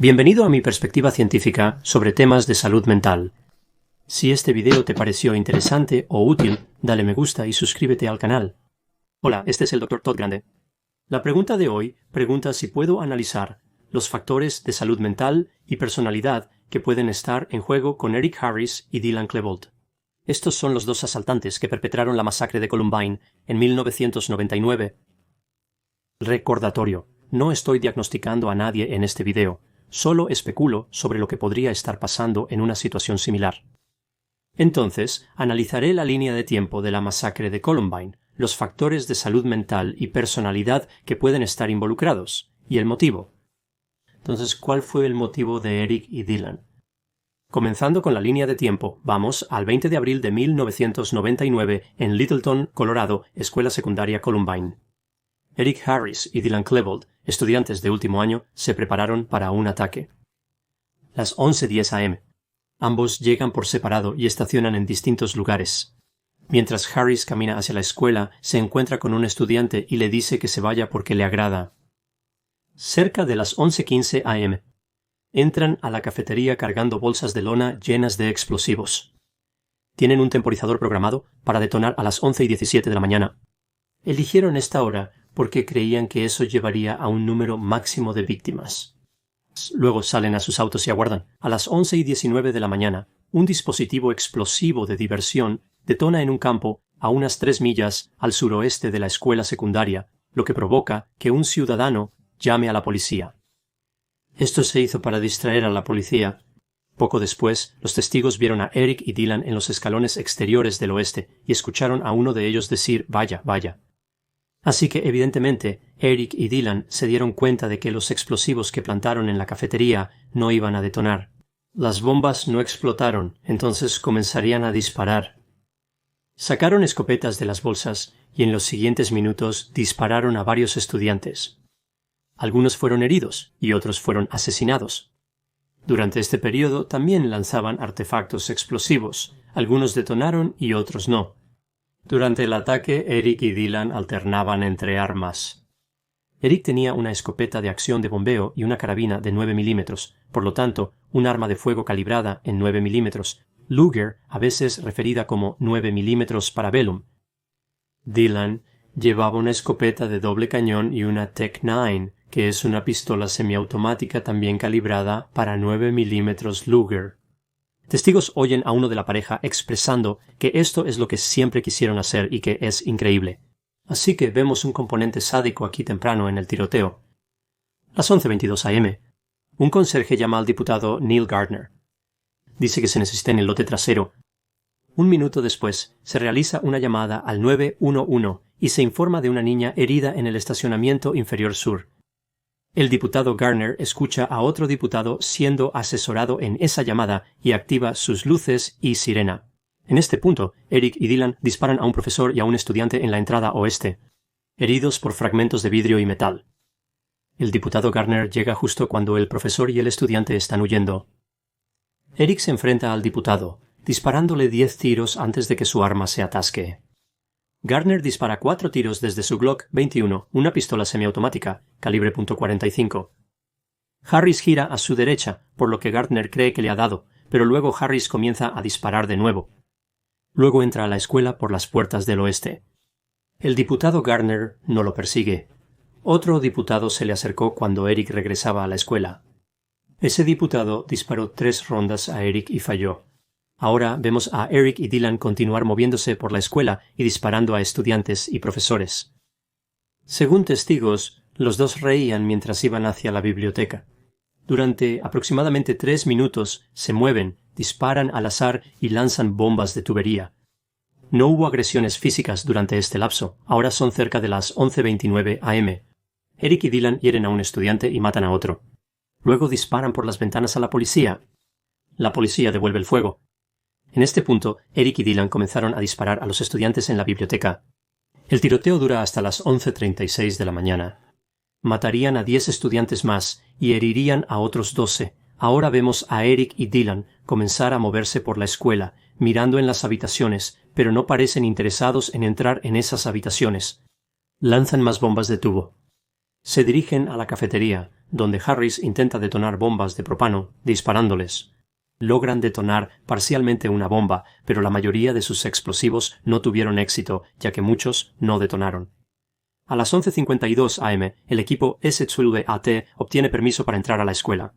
Bienvenido a mi perspectiva científica sobre temas de salud mental. Si este video te pareció interesante o útil, dale me gusta y suscríbete al canal. Hola, este es el Dr. Todd Grande. La pregunta de hoy pregunta si puedo analizar los factores de salud mental y personalidad que pueden estar en juego con Eric Harris y Dylan Klebold. Estos son los dos asaltantes que perpetraron la masacre de Columbine en 1999. Recordatorio: no estoy diagnosticando a nadie en este video, solo especulo sobre lo que podría estar pasando en una situación similar. Entonces, analizaré la línea de tiempo de la masacre de Columbine, los factores de salud mental y personalidad que pueden estar involucrados, y el motivo. Entonces, ¿cuál fue el motivo de Eric y Dylan? Comenzando con la línea de tiempo, vamos al 20 de abril de 1999 en Littleton, Colorado, Escuela Secundaria Columbine. Eric Harris y Dylan Klebold, estudiantes de último año, se prepararon para un ataque. Las 11:10 am. Ambos llegan por separado y estacionan en distintos lugares. Mientras Harris camina hacia la escuela, se encuentra con un estudiante y le dice que se vaya porque le agrada. Cerca de las 11:15 am, entran a la cafetería cargando bolsas de lona llenas de explosivos. Tienen un temporizador programado para detonar a las 11:17 de la mañana. Eligieron esta hora porque creían que eso llevaría a un número máximo de víctimas. Luego salen a sus autos y aguardan. A las 11:19 de la mañana, un dispositivo explosivo de diversión detona en un campo a unas 3 millas al suroeste de la escuela secundaria, lo que provoca que un ciudadano llame a la policía. Esto se hizo para distraer a la policía. Poco después, los testigos vieron a Eric y Dylan en los escalones exteriores del oeste y escucharon a uno de ellos decir «vaya, vaya». Así que, evidentemente, Eric y Dylan se dieron cuenta de que los explosivos que plantaron en la cafetería no iban a detonar. Las bombas no explotaron, entonces comenzarían a disparar. Sacaron escopetas de las bolsas y en los siguientes minutos dispararon a varios estudiantes. Algunos fueron heridos y otros fueron asesinados. Durante este periodo también lanzaban artefactos explosivos. Algunos detonaron y otros no. Durante el ataque, Eric y Dylan alternaban entre armas. Eric tenía una escopeta de acción de bombeo y una carabina de 9 milímetros, por lo tanto, un arma de fuego calibrada en 9 milímetros, Luger, a veces referida como 9 milímetros Parabellum. Dylan llevaba una escopeta de doble cañón y una Tech-9, que es una pistola semiautomática también calibrada para 9 milímetros Luger. Testigos oyen a uno de la pareja expresando que esto es lo que siempre quisieron hacer y que es increíble. Así que vemos un componente sádico aquí temprano en el tiroteo. Las 11:22 am. Un conserje llama al diputado Neil Gardner. Dice que se necesita en el lote trasero. Un minuto después, se realiza una llamada al 911 y se informa de una niña herida en el estacionamiento inferior sur. El diputado Gardner escucha a otro diputado siendo asesorado en esa llamada y activa sus luces y sirena. En este punto, Eric y Dylan disparan a un profesor y a un estudiante en la entrada oeste, heridos por fragmentos de vidrio y metal. El diputado Gardner llega justo cuando el profesor y el estudiante están huyendo. Eric se enfrenta al diputado, disparándole 10 tiros antes de que su arma se atasque. Gardner dispara 4 tiros desde su Glock 21, una pistola semiautomática, calibre .45. Harris gira a su derecha, por lo que Gardner cree que le ha dado, pero luego Harris comienza a disparar de nuevo. Luego entra a la escuela por las puertas del oeste. El diputado Gardner no lo persigue. Otro diputado se le acercó cuando Eric regresaba a la escuela. Ese diputado disparó 3 rondas a Eric y falló. Ahora vemos a Eric y Dylan continuar moviéndose por la escuela y disparando a estudiantes y profesores. Según testigos, los dos reían mientras iban hacia la biblioteca. Durante aproximadamente 3 minutos se mueven, disparan al azar y lanzan bombas de tubería. No hubo agresiones físicas durante este lapso. Ahora son cerca de las 11:29 am. Eric y Dylan hieren a un estudiante y matan a otro. Luego disparan por las ventanas a la policía. La policía devuelve el fuego. En este punto, Eric y Dylan comenzaron a disparar a los estudiantes en la biblioteca. El tiroteo dura hasta las 11:36 de la mañana. Matarían a 10 estudiantes más y herirían a otros 12. Ahora vemos a Eric y Dylan comenzar a moverse por la escuela, mirando en las habitaciones, pero no parecen interesados en entrar en esas habitaciones. Lanzan más bombas de tubo. Se dirigen a la cafetería, donde Harris intenta detonar bombas de propano, disparándoles. Logran detonar parcialmente una bomba, pero la mayoría de sus explosivos no tuvieron éxito, ya que muchos no detonaron. A las 11:52 am, el equipo S12AT obtiene permiso para entrar a la escuela.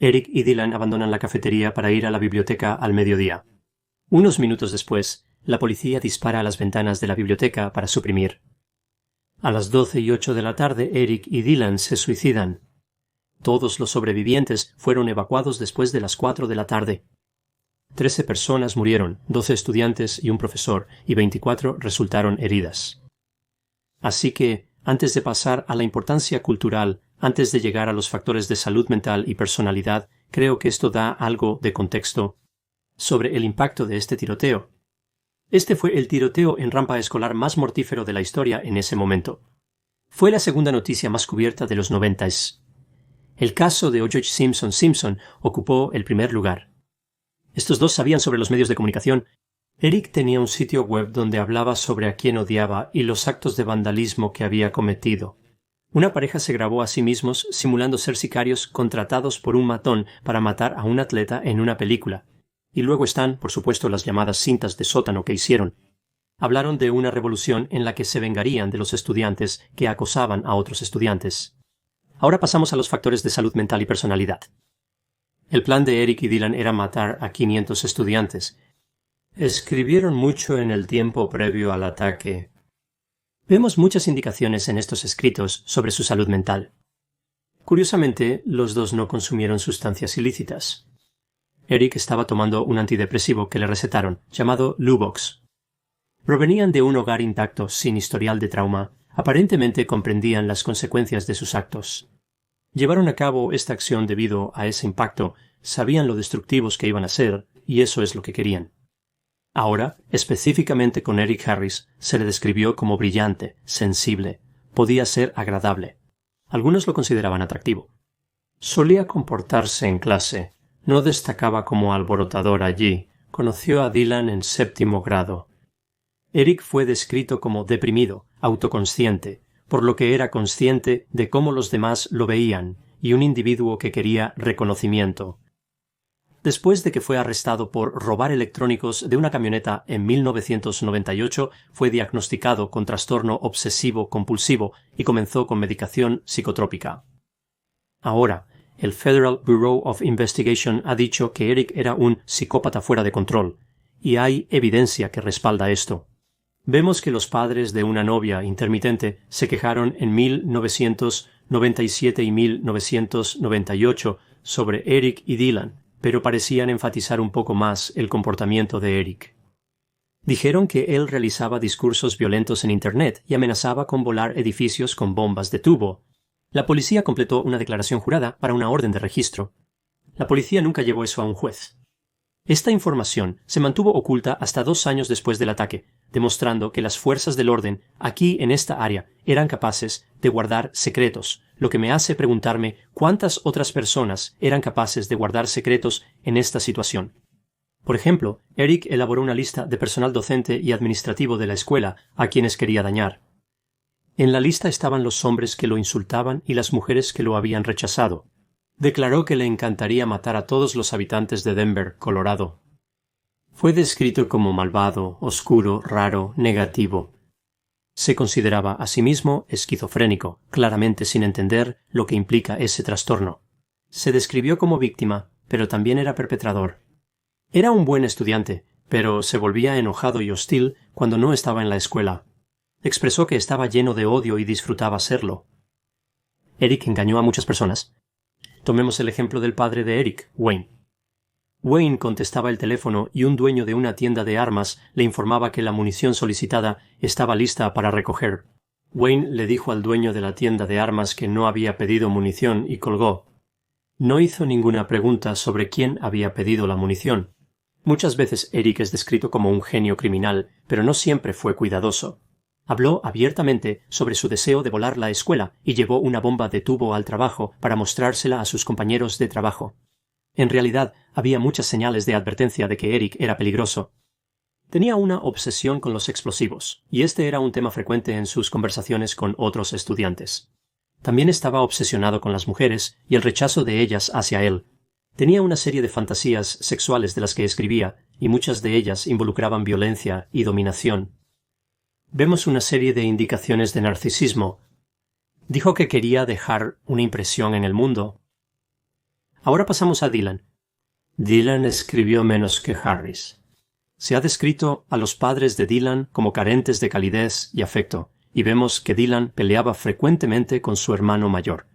Eric y Dylan abandonan la cafetería para ir a la biblioteca al mediodía. Unos minutos después, la policía dispara a las ventanas de la biblioteca para suprimir. A las 12:08 de la tarde, Eric y Dylan se suicidan. Todos los sobrevivientes fueron evacuados después de las 4 de la tarde. 13 personas murieron, 12 estudiantes y un profesor, y 24 resultaron heridas. Así que, antes de pasar a la importancia cultural, antes de llegar a los factores de salud mental y personalidad, creo que esto da algo de contexto sobre el impacto de este tiroteo. Este fue el tiroteo en rampa escolar más mortífero de la historia en ese momento. Fue la segunda noticia más cubierta de los 90s. El caso de O.J. Simpson ocupó el primer lugar. Estos dos sabían sobre los medios de comunicación. Eric tenía un sitio web donde hablaba sobre a quién odiaba y los actos de vandalismo que había cometido. Una pareja se grabó a sí mismos simulando ser sicarios contratados por un matón para matar a un atleta en una película. Y luego están, por supuesto, las llamadas cintas de sótano que hicieron. Hablaron de una revolución en la que se vengarían de los estudiantes que acosaban a otros estudiantes. Ahora pasamos a los factores de salud mental y personalidad. El plan de Eric y Dylan era matar a 500 estudiantes. Escribieron mucho en el tiempo previo al ataque. Vemos muchas indicaciones en estos escritos sobre su salud mental. Curiosamente, los dos no consumieron sustancias ilícitas. Eric estaba tomando un antidepresivo que le recetaron, llamado Luvox. Provenían de un hogar intacto, sin historial de trauma. Aparentemente comprendían las consecuencias de sus actos. Llevaron a cabo esta acción debido a ese impacto, sabían lo destructivos que iban a ser, y eso es lo que querían. Ahora, específicamente con Eric Harris, se le describió como brillante, sensible, podía ser agradable. Algunos lo consideraban atractivo. Solía comportarse en clase, no destacaba como alborotador allí, conoció a Dylan en 7º grado. Eric fue descrito como deprimido, autoconsciente, por lo que era consciente de cómo los demás lo veían, y un individuo que quería reconocimiento. Después de que fue arrestado por robar electrónicos de una camioneta en 1998, fue diagnosticado con trastorno obsesivo-compulsivo y comenzó con medicación psicotrópica. Ahora, el Federal Bureau of Investigation ha dicho que Eric era un psicópata fuera de control, y hay evidencia que respalda esto. Vemos que los padres de una novia intermitente se quejaron en 1997 y 1998 sobre Eric y Dylan, pero parecían enfatizar un poco más el comportamiento de Eric. Dijeron que él realizaba discursos violentos en Internet y amenazaba con volar edificios con bombas de tubo. La policía completó una declaración jurada para una orden de registro. La policía nunca llevó eso a un juez. Esta información se mantuvo oculta hasta 2 años después del ataque, demostrando que las fuerzas del orden aquí en esta área eran capaces de guardar secretos, lo que me hace preguntarme cuántas otras personas eran capaces de guardar secretos en esta situación. Por ejemplo, Eric elaboró una lista de personal docente y administrativo de la escuela a quienes quería dañar. En la lista estaban los hombres que lo insultaban y las mujeres que lo habían rechazado. Declaró que le encantaría matar a todos los habitantes de Denver, Colorado. Fue descrito como malvado, oscuro, raro, negativo. Se consideraba a sí mismo esquizofrénico, claramente sin entender lo que implica ese trastorno. Se describió como víctima, pero también era perpetrador. Era un buen estudiante, pero se volvía enojado y hostil cuando no estaba en la escuela. Expresó que estaba lleno de odio y disfrutaba serlo. Eric engañó a muchas personas. Tomemos el ejemplo del padre de Eric, Wayne. Wayne contestaba el teléfono y un dueño de una tienda de armas le informaba que la munición solicitada estaba lista para recoger. Wayne le dijo al dueño de la tienda de armas que no había pedido munición y colgó. No hizo ninguna pregunta sobre quién había pedido la munición. Muchas veces Eric es descrito como un genio criminal, pero no siempre fue cuidadoso. Habló abiertamente sobre su deseo de volar la escuela y llevó una bomba de tubo al trabajo para mostrársela a sus compañeros de trabajo. En realidad, había muchas señales de advertencia de que Eric era peligroso. Tenía una obsesión con los explosivos, y este era un tema frecuente en sus conversaciones con otros estudiantes. También estaba obsesionado con las mujeres y el rechazo de ellas hacia él. Tenía una serie de fantasías sexuales de las que escribía, y muchas de ellas involucraban violencia y dominación. Vemos una serie de indicaciones de narcisismo. Dijo que quería dejar una impresión en el mundo. Ahora pasamos a Dylan. Dylan escribió menos que Harris. Se ha descrito a los padres de Dylan como carentes de calidez y afecto, y vemos que Dylan peleaba frecuentemente con su hermano mayor.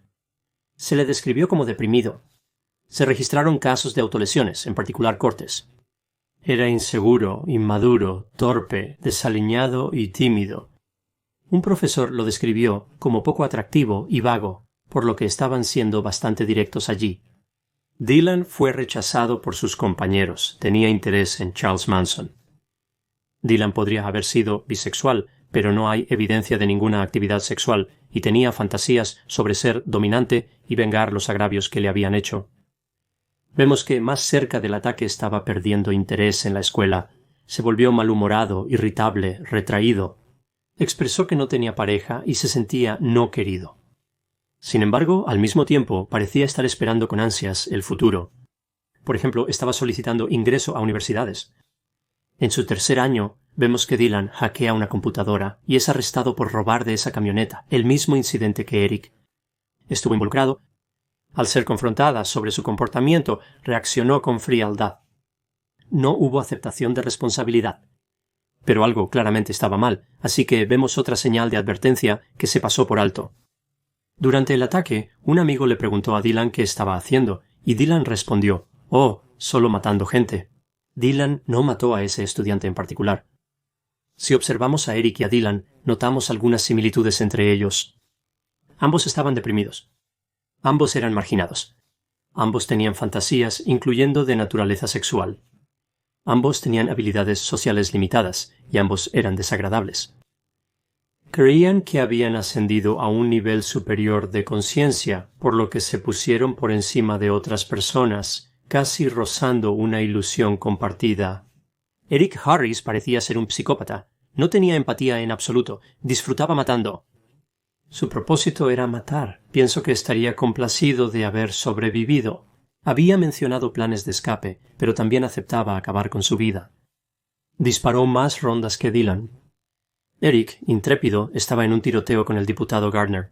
Se le describió como deprimido. Se registraron casos de autolesiones, en particular cortes. Era inseguro, inmaduro, torpe, desaliñado y tímido. Un profesor lo describió como poco atractivo y vago, por lo que estaban siendo bastante directos allí. Dylan fue rechazado por sus compañeros. Tenía interés en Charles Manson. Dylan podría haber sido bisexual, pero no hay evidencia de ninguna actividad sexual, y tenía fantasías sobre ser dominante y vengar los agravios que le habían hecho. Vemos que más cerca del ataque estaba perdiendo interés en la escuela. Se volvió malhumorado, irritable, retraído. Expresó que no tenía pareja y se sentía no querido. Sin embargo, al mismo tiempo, parecía estar esperando con ansias el futuro. Por ejemplo, estaba solicitando ingreso a universidades. En su tercer año, vemos que Dylan hackea una computadora y es arrestado por robar de esa camioneta, el mismo incidente que Eric. Estuvo involucrado. Al ser confrontada sobre su comportamiento, reaccionó con frialdad. No hubo aceptación de responsabilidad. Pero algo claramente estaba mal, así que vemos otra señal de advertencia que se pasó por alto. Durante el ataque, un amigo le preguntó a Dylan qué estaba haciendo, y Dylan respondió: «Oh, solo matando gente». Dylan no mató a ese estudiante en particular. Si observamos a Eric y a Dylan, notamos algunas similitudes entre ellos. Ambos estaban deprimidos. Ambos eran marginados. Ambos tenían fantasías, incluyendo de naturaleza sexual. Ambos tenían habilidades sociales limitadas, y ambos eran desagradables. Creían que habían ascendido a un nivel superior de conciencia, por lo que se pusieron por encima de otras personas, casi rozando una ilusión compartida. Eric Harris parecía ser un psicópata. No tenía empatía en absoluto. Disfrutaba matando. Su propósito era matar. Pienso que estaría complacido de haber sobrevivido. Había mencionado planes de escape, pero también aceptaba acabar con su vida. Disparó más rondas que Dylan. Eric, intrépido, estaba en un tiroteo con el diputado Gardner.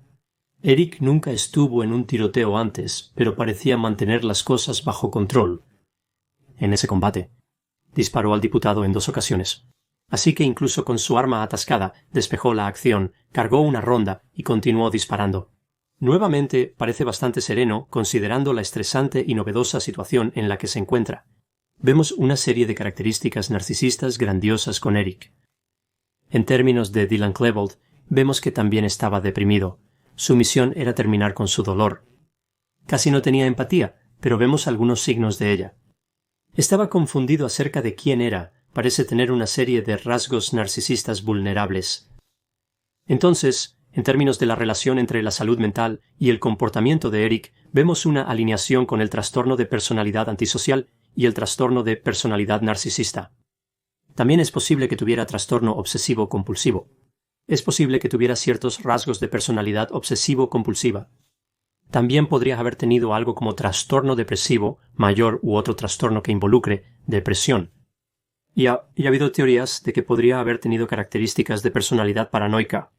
Eric nunca estuvo en un tiroteo antes, pero parecía mantener las cosas bajo control. En ese combate, disparó al diputado en 2 ocasiones. Así que incluso con su arma atascada, despejó la acción, cargó una ronda y continuó disparando. Nuevamente parece bastante sereno, considerando la estresante y novedosa situación en la que se encuentra. Vemos una serie de características narcisistas grandiosas con Eric. En términos de Dylan Klebold, vemos que también estaba deprimido. Su misión era terminar con su dolor. Casi no tenía empatía, pero vemos algunos signos de ella. Estaba confundido acerca de quién era. Parece tener una serie de rasgos narcisistas vulnerables. Entonces, en términos de la relación entre la salud mental y el comportamiento de Eric, vemos una alineación con el trastorno de personalidad antisocial y el trastorno de personalidad narcisista. También es posible que tuviera trastorno obsesivo-compulsivo. Es posible que tuviera ciertos rasgos de personalidad obsesivo-compulsiva. También podría haber tenido algo como trastorno depresivo mayor u otro trastorno que involucre depresión. Y ha habido teorías de que podría haber tenido características de personalidad paranoica.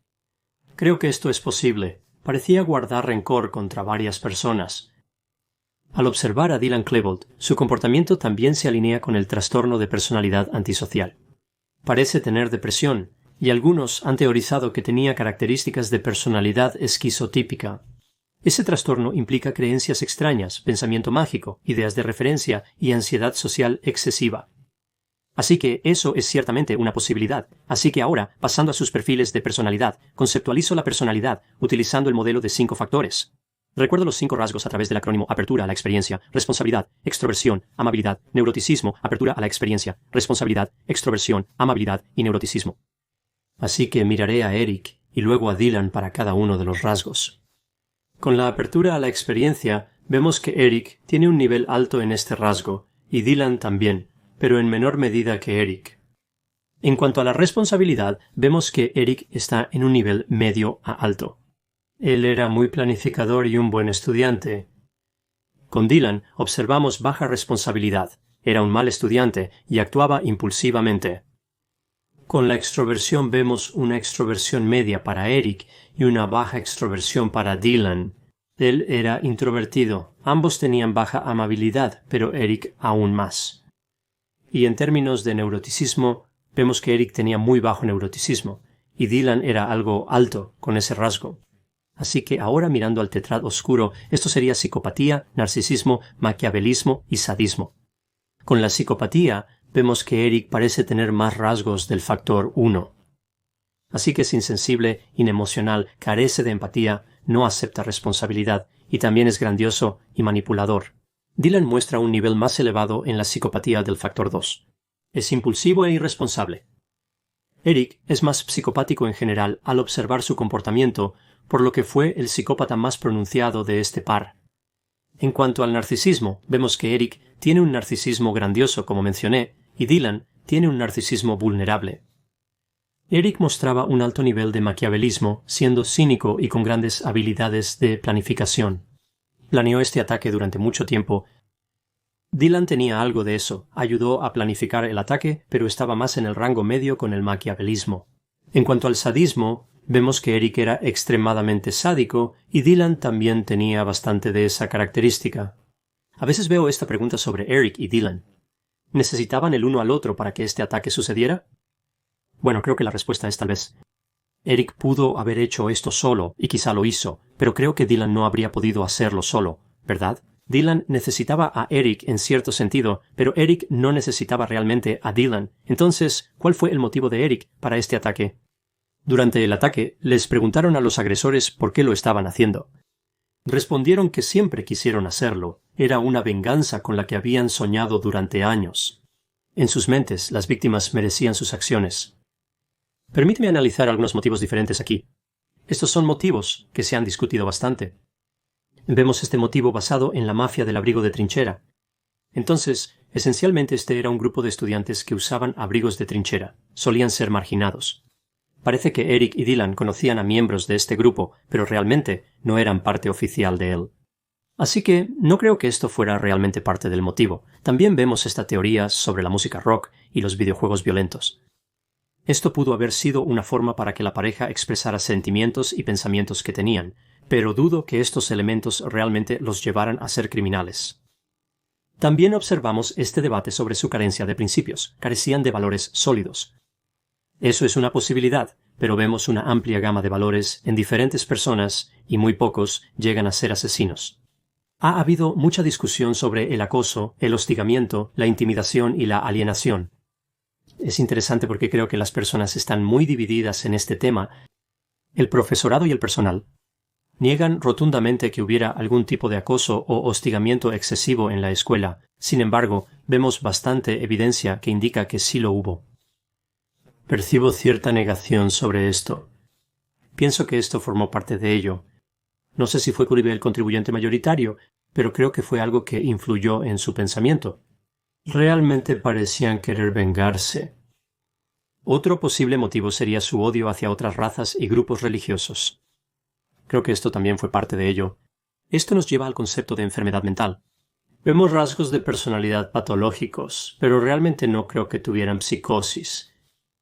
Creo que esto es posible. Parecía guardar rencor contra varias personas. Al observar a Dylan Klebold, su comportamiento también se alinea con el trastorno de personalidad antisocial. Parece tener depresión, y algunos han teorizado que tenía características de personalidad esquizotípica. Ese trastorno implica creencias extrañas, pensamiento mágico, ideas de referencia y ansiedad social excesiva. Así que eso es ciertamente una posibilidad. Así que ahora, pasando a sus perfiles de personalidad, conceptualizo la personalidad utilizando el modelo de 5 factores. Recuerdo los 5 rasgos a través del acrónimo apertura a la experiencia, responsabilidad, extroversión, amabilidad, neuroticismo, apertura a la experiencia, responsabilidad, extroversión, amabilidad y neuroticismo. Así que miraré a Eric y luego a Dylan para cada uno de los rasgos. Con la apertura a la experiencia, vemos que Eric tiene un nivel alto en este rasgo, y Dylan también, pero en menor medida que Eric. En cuanto a la responsabilidad, vemos que Eric está en un nivel medio a alto. Él era muy planificador y un buen estudiante. Con Dylan observamos baja responsabilidad. Era un mal estudiante y actuaba impulsivamente. Con la extroversión vemos una extroversión media para Eric y una baja extroversión para Dylan. Él era introvertido. Ambos tenían baja amabilidad, pero Eric aún más. Y en términos de neuroticismo, vemos que Eric tenía muy bajo neuroticismo, y Dylan era algo alto con ese rasgo. Así que ahora mirando al tetrad oscuro, esto sería psicopatía, narcisismo, maquiavelismo y sadismo. Con la psicopatía, vemos que Eric parece tener más rasgos del factor 1. Así que es insensible, inemocional, carece de empatía, no acepta responsabilidad y también es grandioso y manipulador. Dylan muestra un nivel más elevado en la psicopatía del factor 2. Es impulsivo e irresponsable. Eric es más psicopático en general al observar su comportamiento, por lo que fue el psicópata más pronunciado de este par. En cuanto al narcisismo, vemos que Eric tiene un narcisismo grandioso, como mencioné, y Dylan tiene un narcisismo vulnerable. Eric mostraba un alto nivel de maquiavelismo, siendo cínico y con grandes habilidades de planificación. Planeó este ataque durante mucho tiempo. Dylan tenía algo de eso, ayudó a planificar el ataque, pero estaba más en el rango medio con el maquiavelismo. En cuanto al sadismo, vemos que Eric era extremadamente sádico y Dylan también tenía bastante de esa característica. A veces veo esta pregunta sobre Eric y Dylan. ¿Necesitaban el uno al otro para que este ataque sucediera? Bueno, creo que la respuesta es tal vez. Eric pudo haber hecho esto solo, y quizá lo hizo, pero creo que Dylan no habría podido hacerlo solo, ¿verdad? Dylan necesitaba a Eric en cierto sentido, pero Eric no necesitaba realmente a Dylan. Entonces, ¿cuál fue el motivo de Eric para este ataque? Durante el ataque, les preguntaron a los agresores por qué lo estaban haciendo. Respondieron que siempre quisieron hacerlo. Era una venganza con la que habían soñado durante años. En sus mentes, las víctimas merecían sus acciones. Permíteme analizar algunos motivos diferentes aquí. Estos son motivos que se han discutido bastante. Vemos este motivo basado en la mafia del abrigo de trinchera. Entonces, esencialmente este era un grupo de estudiantes que usaban abrigos de trinchera. Solían ser marginados. Parece que Eric y Dylan conocían a miembros de este grupo, pero realmente no eran parte oficial de él. Así que no creo que esto fuera realmente parte del motivo. También vemos esta teoría sobre la música rock y los videojuegos violentos. Esto pudo haber sido una forma para que la pareja expresara sentimientos y pensamientos que tenían, pero dudo que estos elementos realmente los llevaran a ser criminales. También observamos este debate sobre su carencia de principios. Carecían de valores sólidos. Eso es una posibilidad, pero vemos una amplia gama de valores en diferentes personas y muy pocos llegan a ser asesinos. Ha habido mucha discusión sobre el acoso, el hostigamiento, la intimidación y la alienación. Es interesante porque creo que las personas están muy divididas en este tema. El profesorado y el personal niegan rotundamente que hubiera algún tipo de acoso o hostigamiento excesivo en la escuela. Sin embargo, vemos bastante evidencia que indica que sí lo hubo. Percibo cierta negación sobre esto. Pienso que esto formó parte de ello. No sé si fue Curibe el contribuyente mayoritario, pero creo que fue algo que influyó en su pensamiento. Realmente parecían querer vengarse. Otro posible motivo sería su odio hacia otras razas y grupos religiosos. Creo que esto también fue parte de ello. Esto nos lleva al concepto de enfermedad mental. Vemos rasgos de personalidad patológicos, pero realmente no creo que tuvieran psicosis.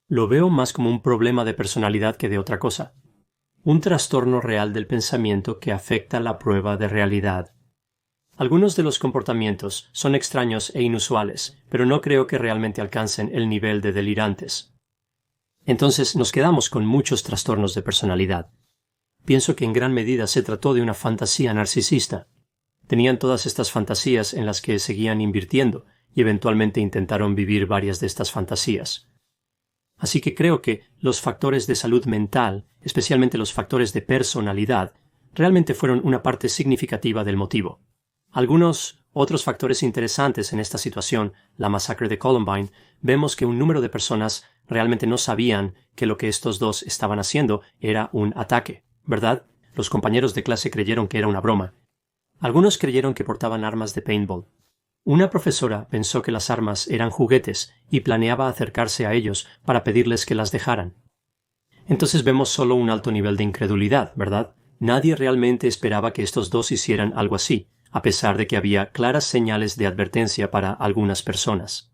Lo veo más como un problema de personalidad que de otra cosa. Un trastorno real del pensamiento que afecta la prueba de realidad. Algunos de los comportamientos son extraños e inusuales, pero no creo que realmente alcancen el nivel de delirantes. Entonces nos quedamos con muchos trastornos de personalidad. Pienso que en gran medida se trató de una fantasía narcisista. Tenían todas estas fantasías en las que seguían invirtiendo y eventualmente intentaron vivir varias de estas fantasías. Así que creo que los factores de salud mental, especialmente los factores de personalidad, realmente fueron una parte significativa del motivo. Algunos otros factores interesantes en esta situación, la masacre de Columbine, vemos que un número de personas realmente no sabían que lo que estos dos estaban haciendo era un ataque, ¿verdad? Los compañeros de clase creyeron que era una broma. Algunos creyeron que portaban armas de paintball. Una profesora pensó que las armas eran juguetes y planeaba acercarse a ellos para pedirles que las dejaran. Entonces vemos solo un alto nivel de incredulidad, ¿verdad? Nadie realmente esperaba que estos dos hicieran algo así, a pesar de que había claras señales de advertencia para algunas personas.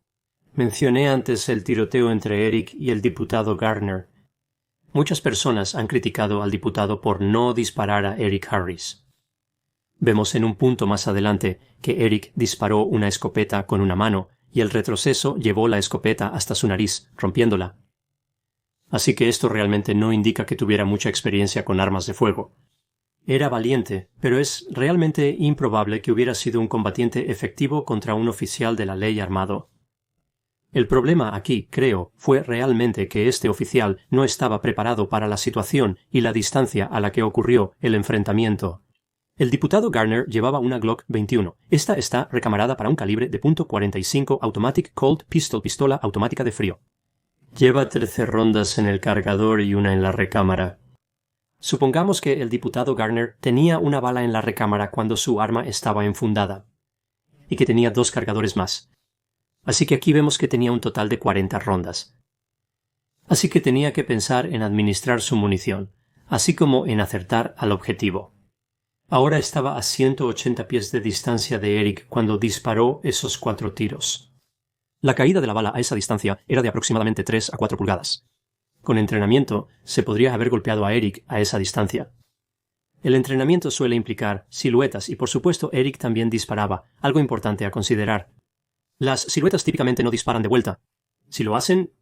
Mencioné antes el tiroteo entre Eric y el diputado Garner. Muchas personas han criticado al diputado por no disparar a Eric Harris. Vemos en un punto más adelante que Eric disparó una escopeta con una mano y el retroceso llevó la escopeta hasta su nariz, rompiéndola. Así que esto realmente no indica que tuviera mucha experiencia con armas de fuego. Era valiente, pero es realmente improbable que hubiera sido un combatiente efectivo contra un oficial de la ley armado. El problema aquí, creo, fue realmente que este oficial no estaba preparado para la situación y la distancia a la que ocurrió el enfrentamiento. El diputado Garner llevaba una Glock 21. Esta está recamarada para un calibre de .45 Automatic Colt Pistol, pistola automática de frío. Lleva 13 rondas en el cargador y una en la recámara. Supongamos que el diputado Garner tenía una bala en la recámara cuando su arma estaba enfundada, y que tenía 2 cargadores más. Así que aquí vemos que tenía un total de 40 rondas. Así que tenía que pensar en administrar su munición, así como en acertar al objetivo. Ahora estaba a 180 pies de distancia de Eric cuando disparó esos 4 tiros. La caída de la bala a esa distancia era de aproximadamente 3 a 4 pulgadas. Con entrenamiento, se podría haber golpeado a Eric a esa distancia. El entrenamiento suele implicar siluetas y, por supuesto, Eric también disparaba, algo importante a considerar. Las siluetas típicamente no disparan de vuelta. Si lo hacen,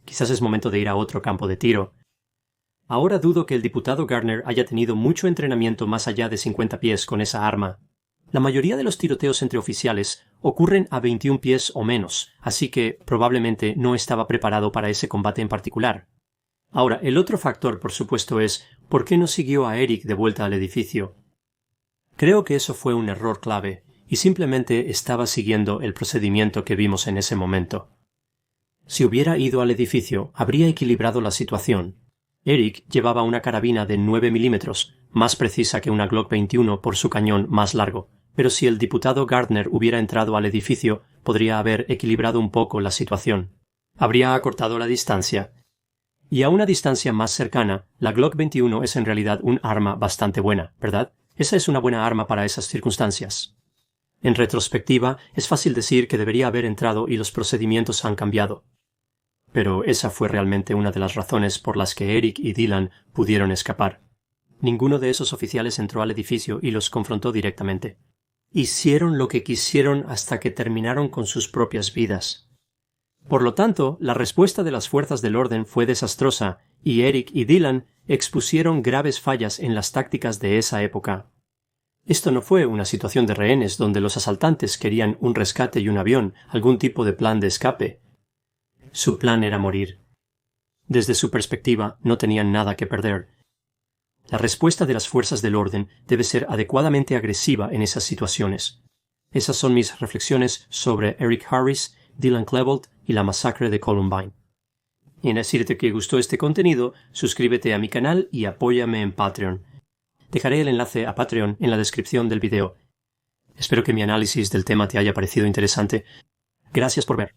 quizás es momento de ir a otro campo de tiro. Ahora dudo que el diputado Garner haya tenido mucho entrenamiento más allá de 50 pies con esa arma. La mayoría de los tiroteos entre oficiales ocurren a 21 pies o menos, así que probablemente no estaba preparado para ese combate en particular. Ahora, el otro factor, por supuesto, es ¿por qué no siguió a Eric de vuelta al edificio? Creo que eso fue un error clave, y simplemente estaba siguiendo el procedimiento que vimos en ese momento. Si hubiera ido al edificio, habría equilibrado la situación. Eric llevaba una carabina de 9 milímetros, más precisa que una Glock 21 por su cañón más largo, pero si el diputado Gardner hubiera entrado al edificio, podría haber equilibrado un poco la situación. Habría acortado la distancia. Y a una distancia más cercana, la Glock 21 es en realidad un arma bastante buena, ¿verdad? Esa es una buena arma para esas circunstancias. En retrospectiva, es fácil decir que debería haber entrado y los procedimientos han cambiado. Pero esa fue realmente una de las razones por las que Eric y Dylan pudieron escapar. Ninguno de esos oficiales entró al edificio y los confrontó directamente. Hicieron lo que quisieron hasta que terminaron con sus propias vidas. Por lo tanto, la respuesta de las fuerzas del orden fue desastrosa, y Eric y Dylan expusieron graves fallas en las tácticas de esa época. Esto no fue una situación de rehenes donde los asaltantes querían un rescate y un avión, algún tipo de plan de escape. Su plan era morir. Desde su perspectiva, no tenían nada que perder. La respuesta de las fuerzas del orden debe ser adecuadamente agresiva en esas situaciones. Esas son mis reflexiones sobre Eric Harris, Dylan Klebold y la masacre de Columbine. Y en decirte que gustó este contenido, suscríbete a mi canal y apóyame en Patreon. Dejaré el enlace a Patreon en la descripción del video. Espero que mi análisis del tema te haya parecido interesante. Gracias por ver.